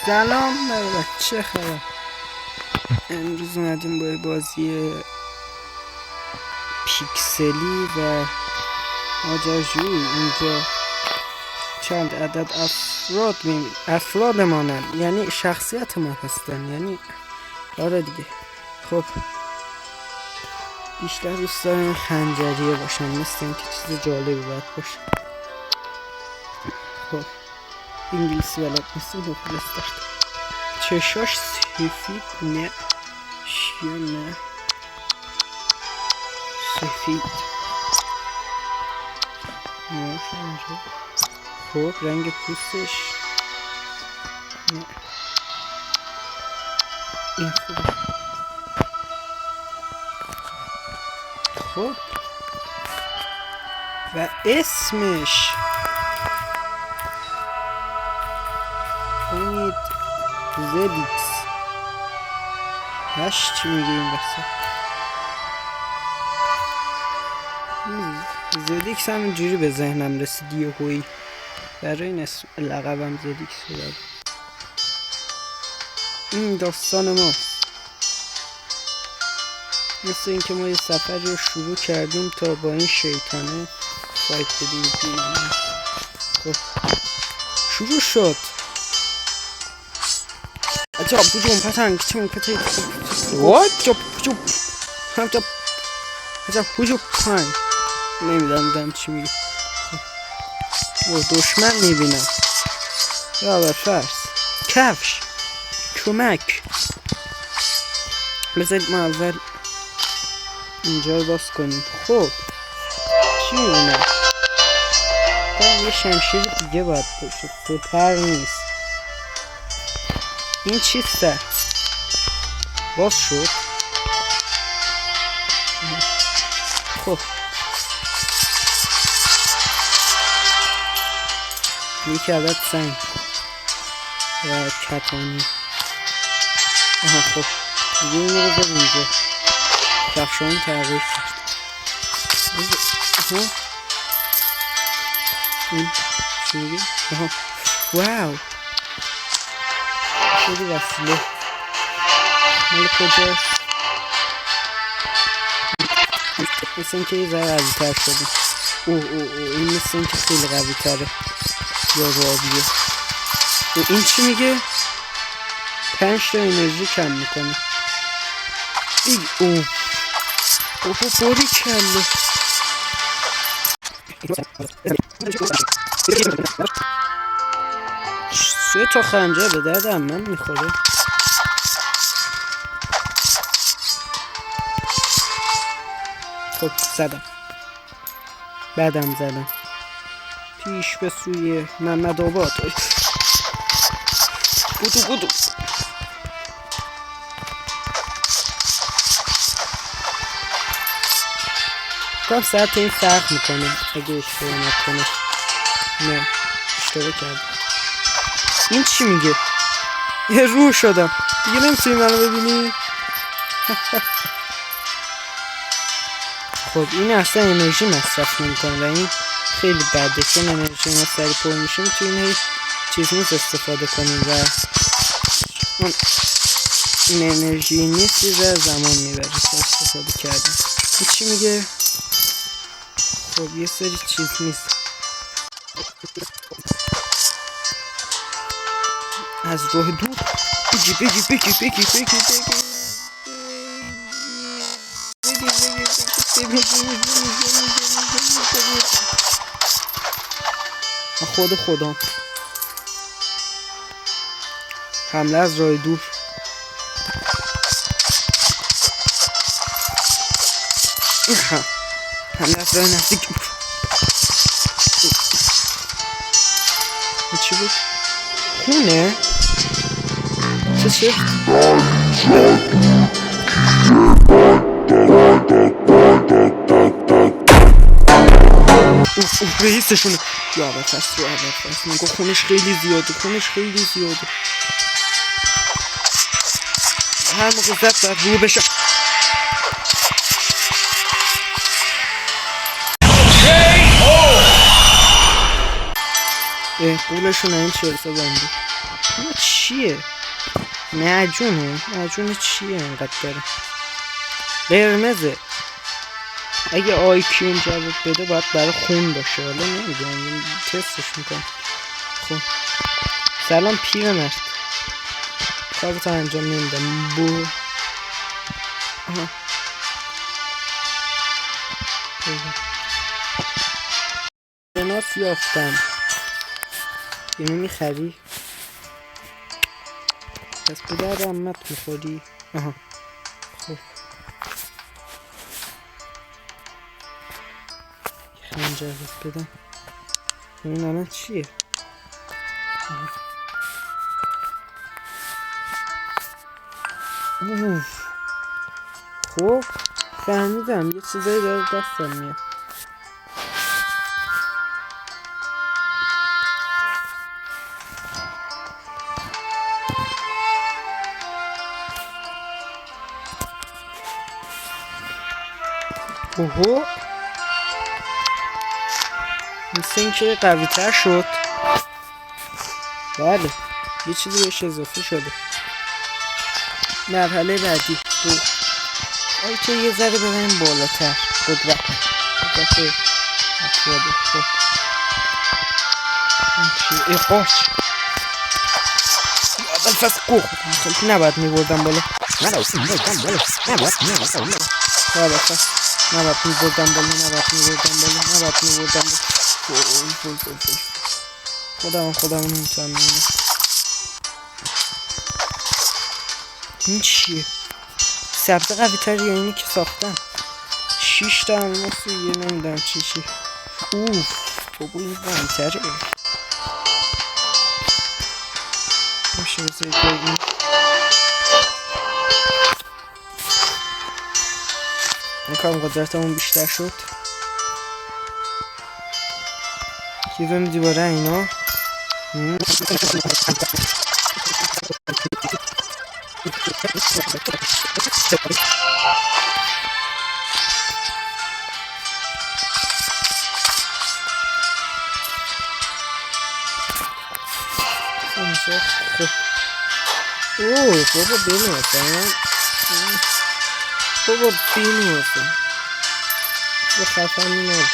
سلام بچه، خبر؟ امروز اومدیم با بازی پیکسلی و ماجراجویی. اینجا چند عدد افراد مانند، یعنی شخصیت ما هستن، یعنی آره دیگه. خب بیشتر دوست دارم خنجریه باشن، مثل اینکه چیز جالبی باید باشه. خب انگلیسی بلد نیستیم، مخلص داشت. چشاش سفید نه شیا نه سفید. خب رنگ پوستش نه این خوبه. خب و اسمش کنید زدیکس. هشت چی میگه این بسه؟ زدیکس همین جوری به ذهنم رسید یهویی، برای این اسم لقبم زدیکس شد. این داستان ماست. مثل اینکه ما یه سفری رو شروع کردیم تا با این شیطانه فایت بدیم. خب شروع شد. عجب بجوم پتنگ چون پتنگ عجب بجوم پتنگ نمیدونم چی میگه. و دشمن میبینم یا برفرس کفش کمک. بذارید ما اول اینجا رو باز کنیم. خب چی میبینم؟ یه شمشیر دیگه باید باشه، سپر نیست. این چیسته باز شد. خب یک عدد سنگ و کتانی. آها خب دیگه این رو بذار اینجا. کفشان تغییر کرد. آها این چی میگه؟ آها واو خیلی وسیله. مال کجاست؟ مثل اینکه یه ذره قوی تر شده. این مثل اینکه خیلی قوی تره یا رابیه. این چی میگه؟ 5 تا انرژی کم میکنه. باری کله. 3 تا خنجر به درد من میخوره. خب زدم، بعدم زدم پیش به سوی محمد آباد. بودو کام ساعت این فرق میکنه اگه اشتباه نکنه. نه اشتباه کردم. این چی میگه؟ یه روح شدم دیگه، نمیتونی منو ببینی. خب این اصلا انرژی مصرف نمیکنه و این خیلی بده، چون انرژی ما سری پر میشه. میتونیم هیچ چیز نیست استفاده کنیم و این انرژی نیست، یه زمان میبره تا استفاده کردیم. این چی میگه؟ خب یه سری چیز نیست. از راه دور بگی خودم حمله از راه دور. حمله از راه نزدیک. چی بود؟ خونه؟ چه؟ رئیسشونه. یا اول فست میگو خونش خیلی زیاده. هر موقع زد باید رو بشه. قولشون این 40 بنده. این چیه؟ معجونه چیه اینقدر داره؟ قرمزه. اگه آیکیون جواب بده باید برای خون باشه. حالا نمیدونم تستش میکنم. خب سلام پیرمرد، کارتو انجام نمیدم. بو آها شناس یافتم. اینو میخری؟ پس به درد عمت میخوری. آها خب خنجر بس بدم. این الان چیه؟ خب فهمیدم یه چیزایی داره دستم میاد. اوهو مثل این که قوی تر شد. بله یه چیزی بهش اضافه شده. مرحله بعدی آی که یه ذره ببریم بالاتر. قدرت افراده. خب این چیه؟ ای قارچ اول فصل قوخ نباید میبردم بالا. نباید میبردم بالا. خودم نمیتونم. این چیه؟ سبزه قوی تر یا اینی که ساختم. 6 تا الماس یه نمیدونم چی. اوف بابا این قوی تره. باشه بذارید بگیم میکنم قدرتمون بیشتر شد. یه دیواره اینا خب اوه بابا بینوستم. به خفنی نبود.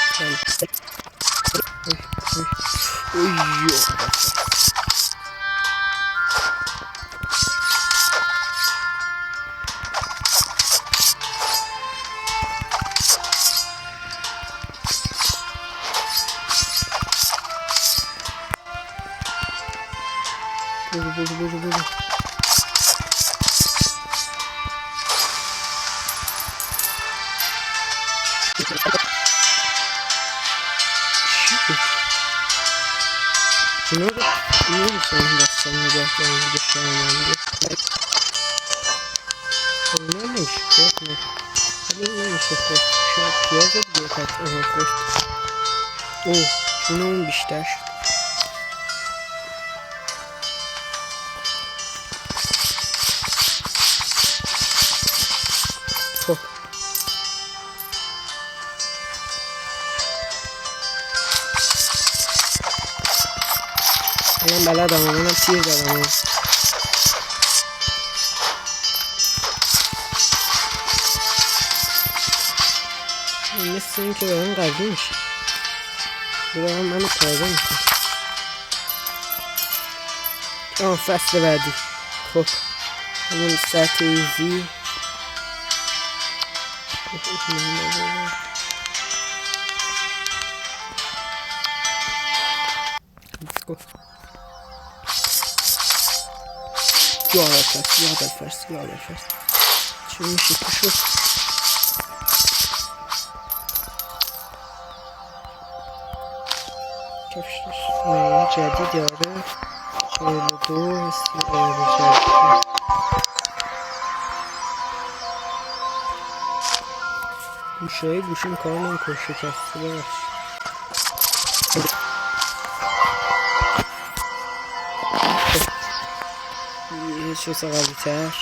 برو اینو بسیم دستم نگه دارم دیگه شرمنده. اینو نمیشه خورد نه. ولی نمیشه خورد. شاید پیاز دیگه قطعه خورد. اوه اینو اون بیشتر شد. خب الان بلدم منم تیر دارم. مثل این که دارم قوی میشه. دارم منو تازه میکنم. فصل بعدی. خب همون سطح ایزی یاد الفرس چی میشه تو شد؟ کفشش نه جدید داره 42 جدید. گوشه گوشیم کار نمیکنه شکسته ببخش. یه چیز قوی تر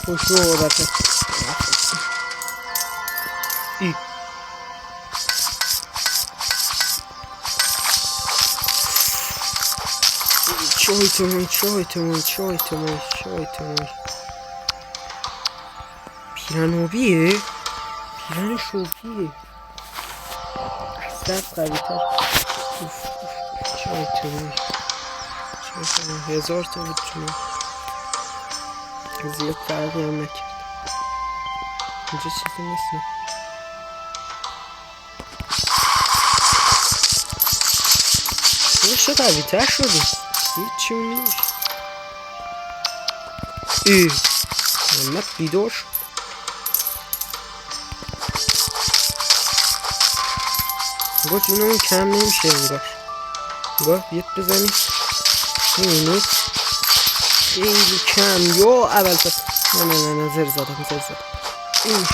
خوش رو بطه ای چای پیرن آبیه؟ پیرن شوکیه اصلا قوی تر. چای تومای 1000 تا بود تومای زیاد فرقی هم نکرد. اینجا چیزی نیست نه. چه قوی تر شده هیچی اون نیست. محمد بیدار شد. نگاه جونمون کم نمیشه انگار. نگاه بیت بزنیم اینو خیلی کم یا اول پس نه زر زدم این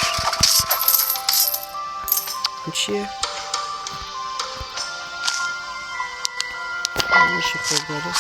چیه؟ میشه خود داره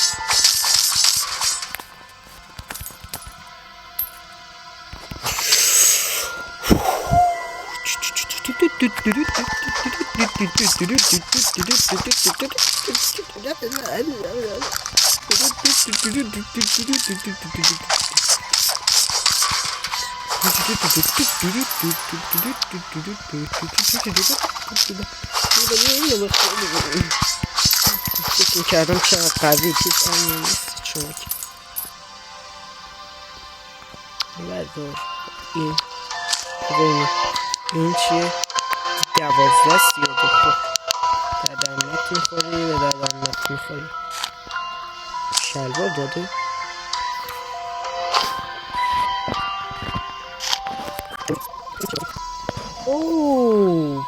فکر میکردم چقدر قوی پیش همین نیست چون بردار این چیه؟ 12 32 خب دردنت میخوری به دردنت میخوری شلوار داده اوه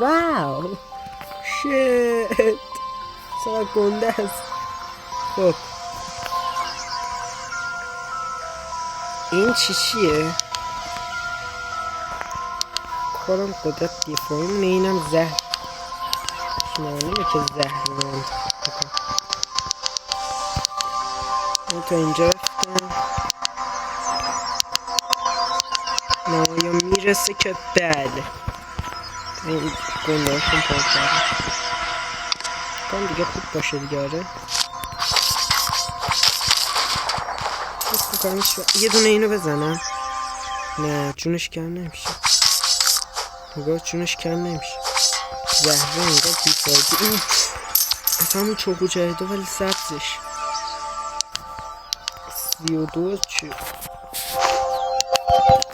واو شیت چقدر گنده است. خب این چیه؟ کارم قدرت دفاعی مونه. اینم زهر نمانه که زهر رو من تا اینجا رفتم نمایا میرسه که بله این گنده هاشون پاک کردم کام دیگه خوب باشه دیگه. آره یه دونه اینو بزنم. نه جونش کم نمیشه. نگاه جونش کم نمیشه. زهره نگاه بیفایده. این از همون چوکو جهده ولی سبزش 32 چه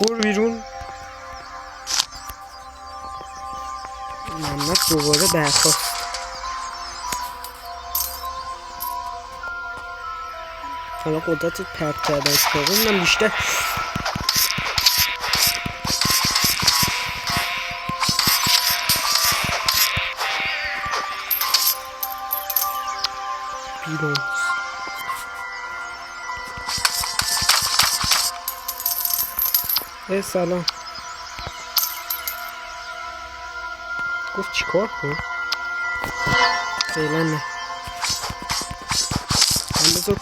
برو بیرون. محمد دوباره برخواست. حالا قدرت پرت کردن اتفاقی من بیشتر بیرون سلام گفت چی کار کن؟ فعلا نه من بذار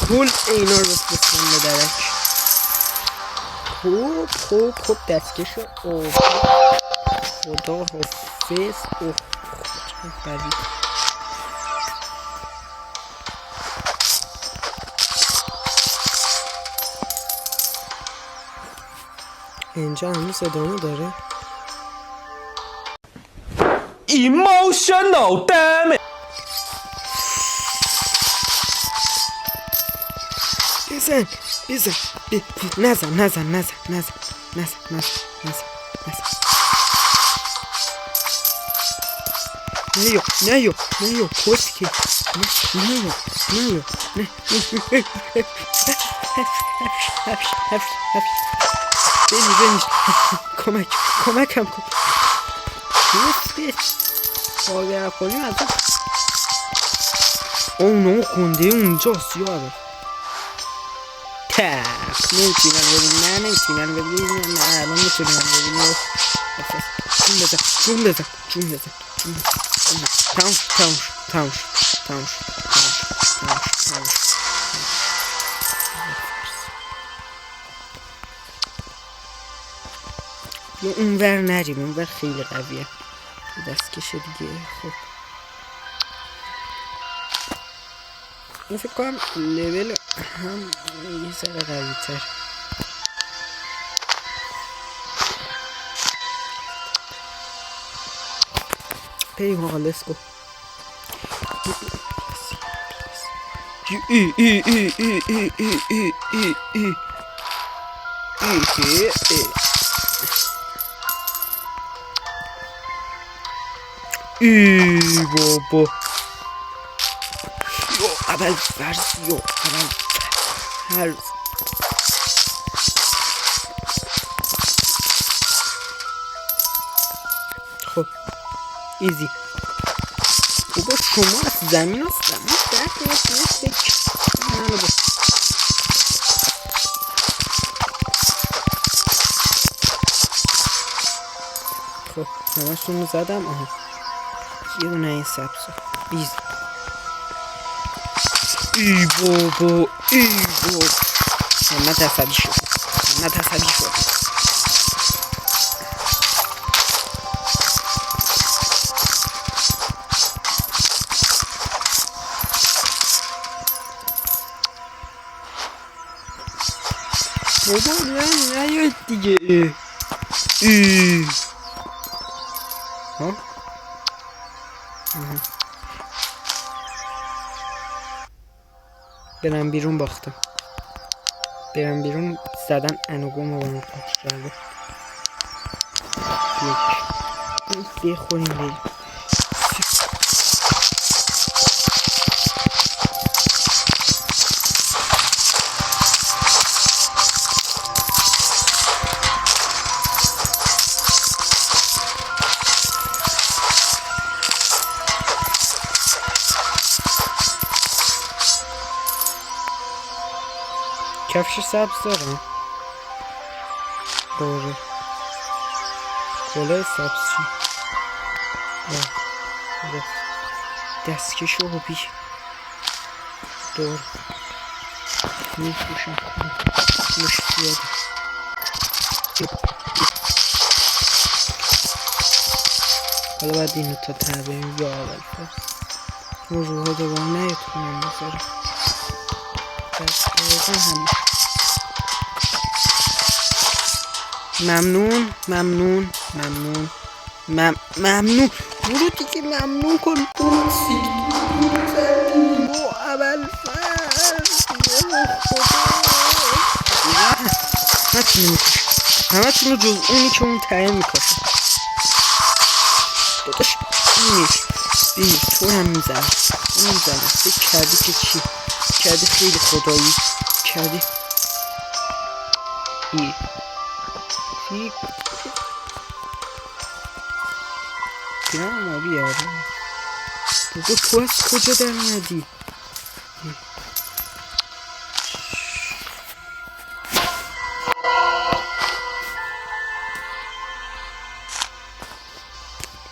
کل اینا رو بفرستم به درک. خوب دستکش رو خدا حافظ. چه قوی اینجا هنوز ادامه داره. Emotional damage. بزن نزن نیو پسکی نیو بنیش کمکم کن آگر کنیم از اونو خونده اونجاست یاره تک نمیتونن ببینیم نه الان میتونن ببینیم. جون بزن تموم یا اونور نریم اونور خیلی قویه دستکشه دیگه. خب این فکر کنم لول هم یه ذره قوی تر. بریم آقا لیتس گو. بابا یو اول فرض خب ایزی. بابا شما از زمین هستم درک نکنید منو با خب همشون رو زدم. آها یه دونه این سبز ایزی. ای بابا محمد عصبی شد. بابا نه دیگه. ها برم بیرون باختم. برم بیرون زدن انوگوم رو برم قاطی کرده. بخوریم بریم. کفش سبز دارم. آره کلاه سبز چی؟ دستکش رو بی دور میفروشم مشت زیاده. حالا باید اینو تا تبریم یا اول فرست موضوع ها دوباره نیتونم بذارم. دست بازم همه ممنون برو دیگه ممنون کن. برو اول همه تونو جز اونی که اون تایم میکاشه داداش. بیر تو هم میزن فکر کردی که چی کردی؟ خیلی خدایی کردی. پیرم ما بیاره. بابا تو از کجا در اومدی؟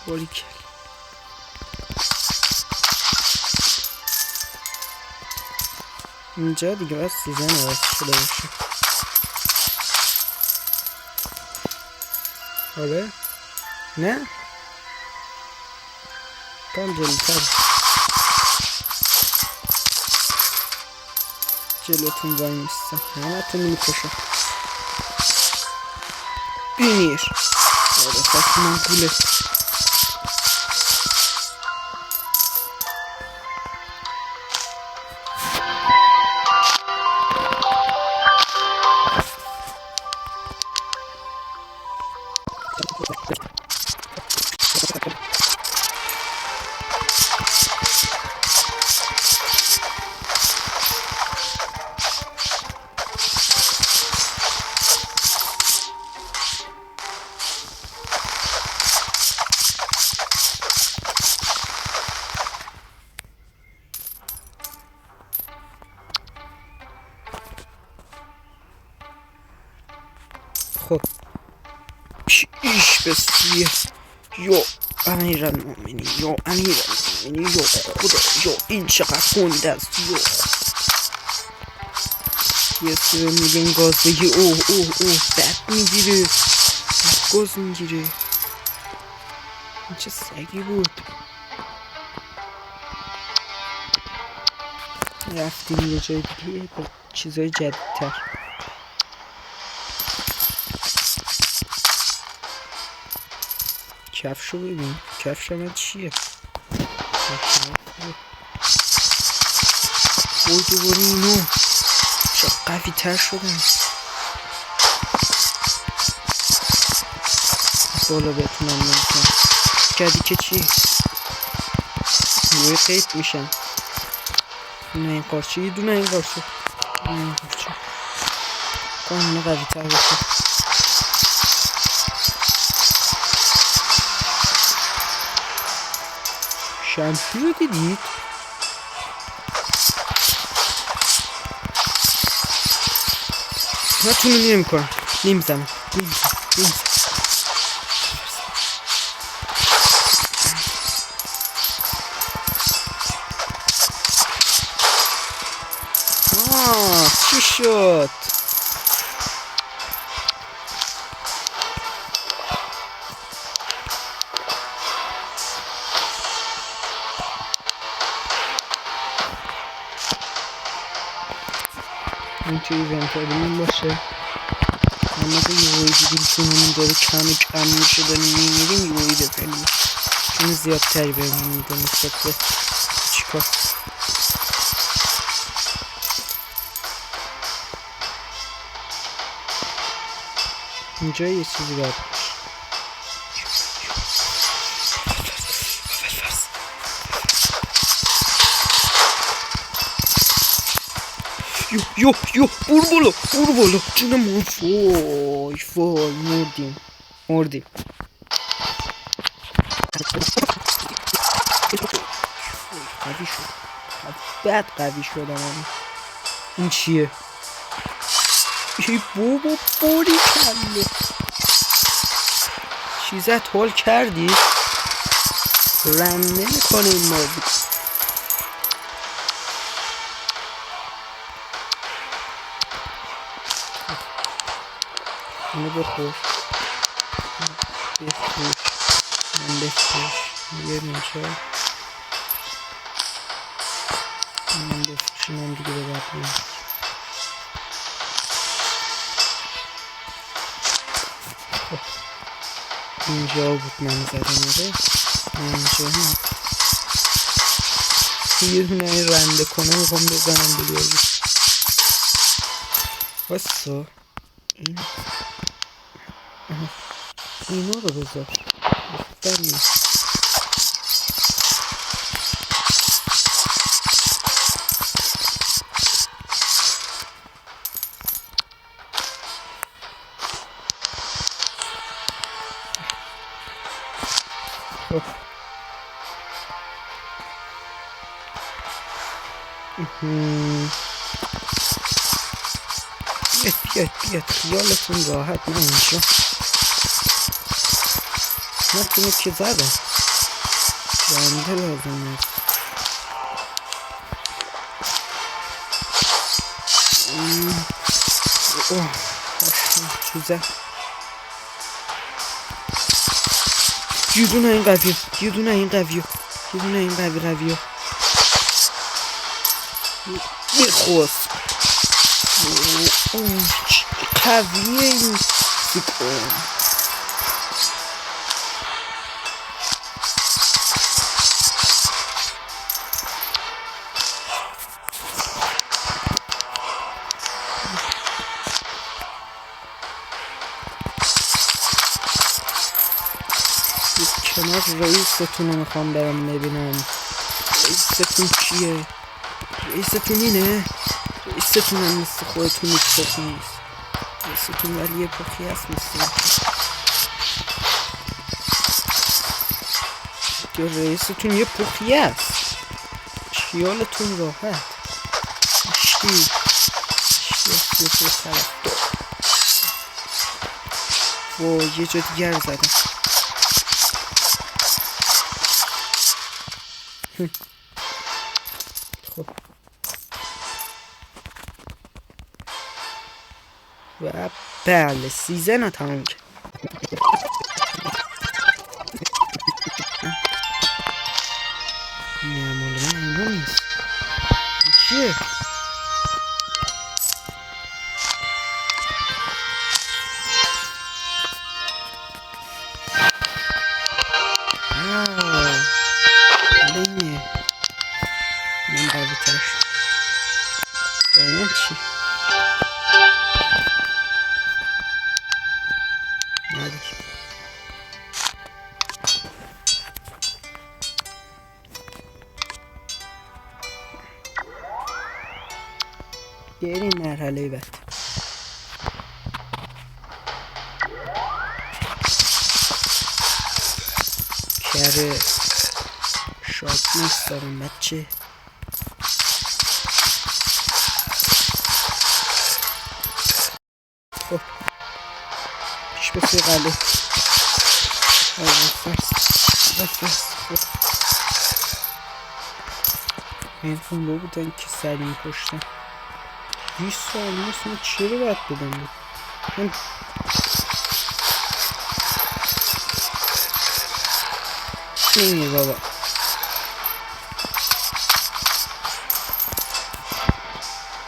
باریکل اینجا دیگه باید سیزن عوض شده باشه. آره نه کم جلوتون وای میستم همه تون میکشم. بینیر آره پس من گوله خب پیش بسیه یا امیرالمومنین یا خدا یا این چقدر گنده است یا یه سر میگن گاز بگی اوه بد میگیره گاز میگیره. این چه سگی بود. رفتیم یه جای دیگه با چیزای جدیدتر. کفشو ببین، کفش من چیه؟ اوه دوباره اینو چه قوی تر شدن. بالا بتونم نمیکنم کردی که چی؟ روی قیب میشن. دونه این قارچه، یه دونه این قارچه، دونه این قارچه کنم اینو قوی تر بشه. شمشیر رو دیدید؟ نتونه نیم کنم، نیم زنم. چی شد؟ این توی ایونتارمون باشه. اما که یه هایی دیدیم چون داره کم میشه داریم میمیریم یه هایی بزنیم چون زیادتری بهمون میده نسبت به چیکار. اینجا یه چیزی باید یو برو بالا جونم. وای مردیم. قوی شد، بد قوی شدم. این چیه؟ ای بابا باری کله چیزت حال کردی؟ رم نمیکنه این مازی. اینو بخور، بفروش یه میشه من بفروشیم دیگه به بعد میشه. اینجا بود من زدم اینجا یه دونه این رنده کنه میخوام بزنم بلیاری بسا اینا رو بذار بفتریم. بیاد خیالتون راحت. من اینجا نتونه که زدم رنده لازم است. چیزه یه دونه این قویه میخواست قویه این سیکون. کنار رئیستون رو میخوام برم ببینم. رئیستون کیه؟ رئیستون اینه؟ رئیستون هم مثل خودتون نیست. رئیستون ولی یه پخی هست مثل یا رئیستون یه پخی هست. خیالتون راحت اشتی یه پخی و یه جا دیگر زدم. خب و بله سیزن ها تمام کرد. نه مال من اینو نیست. چیه؟ لینه من قوی تر شد بینم چی؟ ندار بریم مرحله بعد. کره شاد نیست دارم بچه. خب پیش بسید قلو بفرست. خب این خونده بودن که سریع پشتن 20 سال نیست. من چی رو باید بدم بود من نمیه بابا.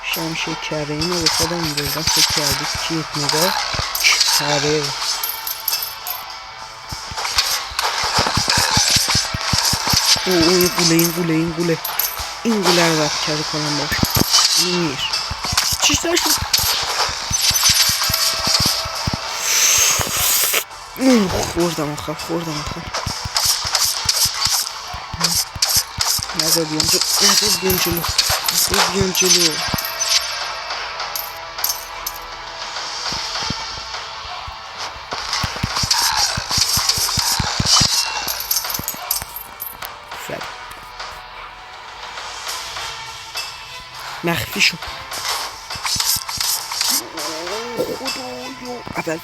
شمشه کره اینو به خودم میدازم. فکر کردید چیه؟ نگاه کره این گوله رو باید کره کنم باش. این چیش داشت؟ خوردم آخر نظر بیان جلو مخفی شو. اول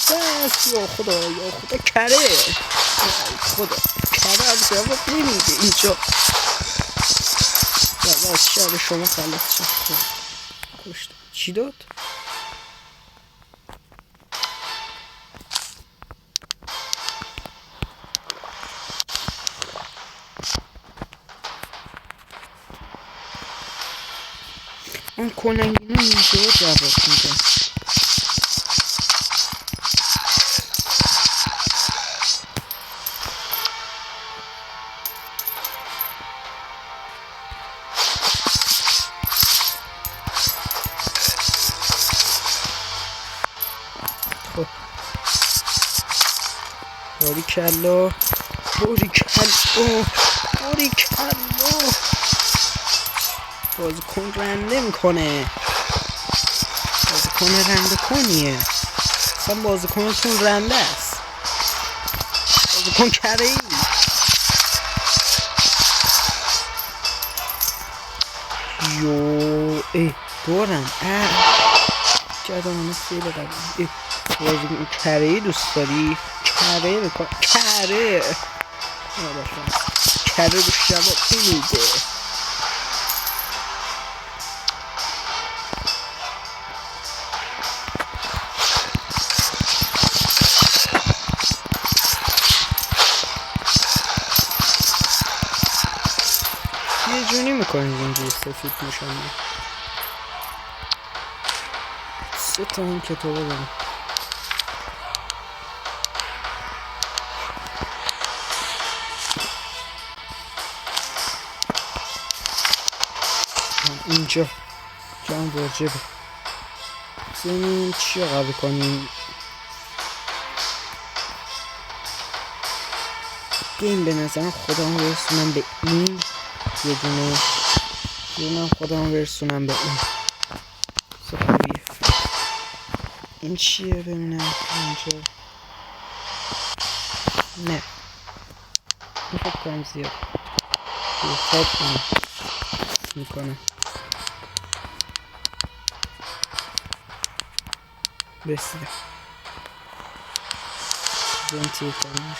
فرس یا خدا کره خدا کره از جواب نمیده اینجا. از شهر شما خلاص شد. کشت چی داد؟ اون کننگینه اینجا جواب میده. خب باریکلا بازیکن رنده میکنه. بازیکن رنده کنیه. اصلا بازیکنتون رنده است. بازیکن کره ای. ای دورم کردم اونو خیلی قبیل. بازیکن کره ای دوست داری؟ کره میکن کره رو جواب نمیده. یه جونی میکنید اینجوری سفید میشن. 3 تا این کتابه دارم. اینجا جان واجبه. ببینیم چی قبول کنیم. این به نظرم خودم برسونم به این. یه دونه خودم برسونم به اون. سفریه این چیه ببینم اینجا. نه این خب کم زیاد بیتاب میکنم. بسیار ونتیل کنم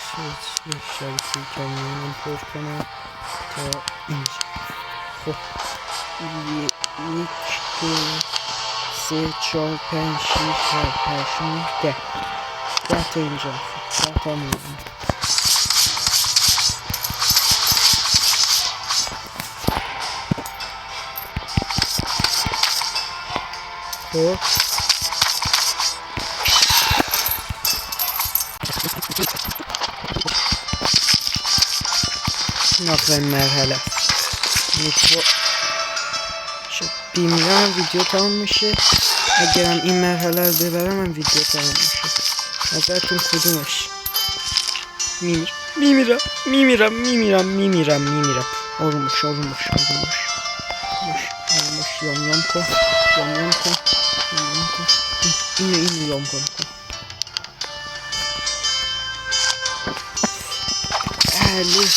شریفی کمیونم پر کنم تا اینجا. خب 1 2 3 4 5 6 7 8 9 10 تا اینجا. 10 تا میمونه. خب این آخرین مرحله بیمیرم ویدیو تمام میشه. اگرم این مرحله رو ببرم من ویدیو تمام میشه. نظرتون کدومش؟ میمیرم. آروم باش یام کن اینو یام کن. بله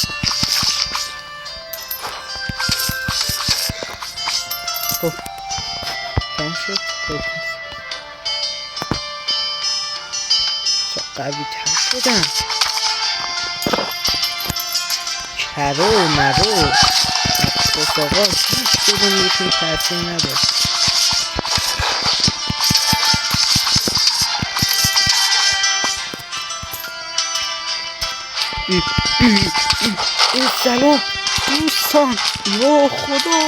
خب تمام شد. قوی تر شدم. کرو مرو عباس آقا هیچ کدوم یکون تاثیر نداشت. سلام دوستان، یا خدا،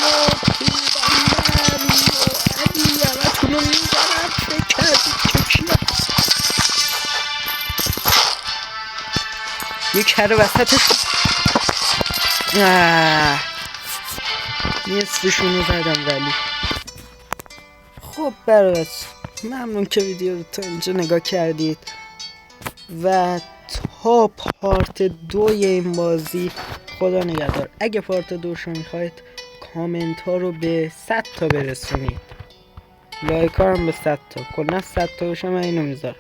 یا پیغمبر، یا علی، همتونو میزنم. فکر کردید که کیم؟ یک کره وسطش نصفشونو زدم. ولی خب برات ممنون که ویدیو رو تا اینجا نگاه کردید و تا پارت 2 این بازی خدا نگهدار. اگه پارت 2 شو میخواید کامنت ها رو به 100 تا برسونید، لایک ها هم به 100 تا، کلا 100 تا بشه من اینو میذارم.